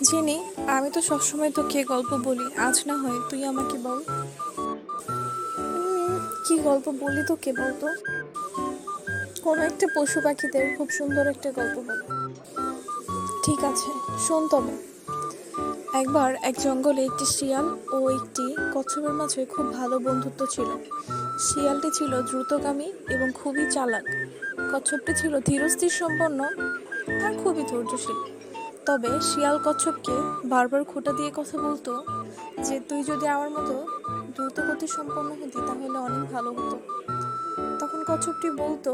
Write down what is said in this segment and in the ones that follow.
জেনে, আমি তো সবসময় তোকে গল্প বলি, আজ না হয় তুই আমাকে বল। কি গল্প বলি তোকে বলতো? কোনো একটা পশু পাখিদের খুব সুন্দর একটা গল্প বল। ঠিক আছে, শোন তবে। একবার এক জঙ্গলে একটি শিয়াল ও একটি কচ্ছপের মাঝে খুব ভালো বন্ধুত্ব ছিল। শিয়ালটি ছিল দ্রুতগামী এবং খুবই চালাক। কচ্ছপটি ছিল ধীরস্থির সম্পন্ন আর খুবই ধৈর্যশীল। তবে শিয়াল কচ্ছপকে বারবার খোঁটা দিয়ে কথা বলতো যে তুই যদি আমার মতো দ্রুতগতি সম্পন্ন হতি তাহলে অনেক ভালো হতো। তখন কচ্ছপটি বলতো,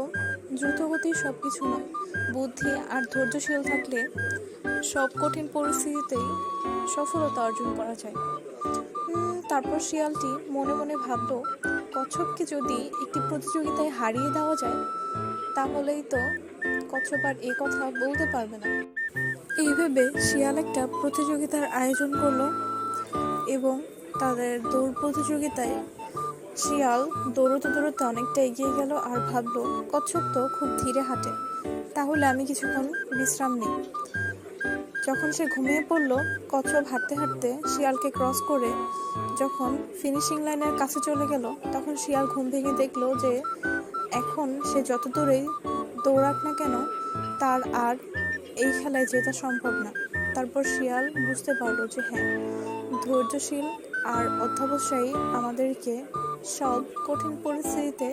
দ্রুতগতি সব কিছু নয়, বুদ্ধি আর ধৈর্যশীল থাকলে সব কঠিন পরিস্থিতিতেই সফলতা অর্জন করা যায়। তারপর শিয়ালটি মনে মনে ভাবলো, কচ্ছপকে যদি একটি প্রতিযোগিতায় হারিয়ে দেওয়া যায় তাহলেই তো কচ্ছপ আর এ কথা বলতে পারবে না। এই ভেবে শিয়াল একটা প্রতিযোগিতার আয়োজন করলো এবং তাদের দৌড় প্রতিযোগিতায় শিয়াল দৌড়তে দৌড়তে অনেকটা এগিয়ে গেল আর ভাবলো, কচ্ছপ তো খুব ধীরে হাঁটে, তাহলে আমি কিছুক্ষণ বিশ্রাম নিই। যখন সে ঘুমিয়ে পড়ল, কচ্ছপ হাঁটতে হাঁটতে শিয়ালকে ক্রস করে যখন ফিনিশিং লাইনের কাছে চলে গেল, তখন শিয়াল ঘুম ভেঙে দেখলো যে এখন সে যত দূরেই দৌড়াক না কেন তার আর এই খেলায় জেতা সম্ভব না। তারপর শিয়াল বুঝতে পারলো যে হ্যাঁ, ধৈর্যশীল আর অধ্যবসায়ী আমাদেরকে সব কঠিন পরিস্থিতিতে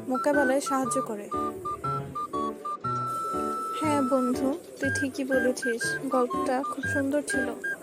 মোকাবেলায় সাহায্য করে। হ্যাঁ বন্ধু, তুই ঠিকই বলেছিস, গল্পটা খুব সুন্দর ছিল।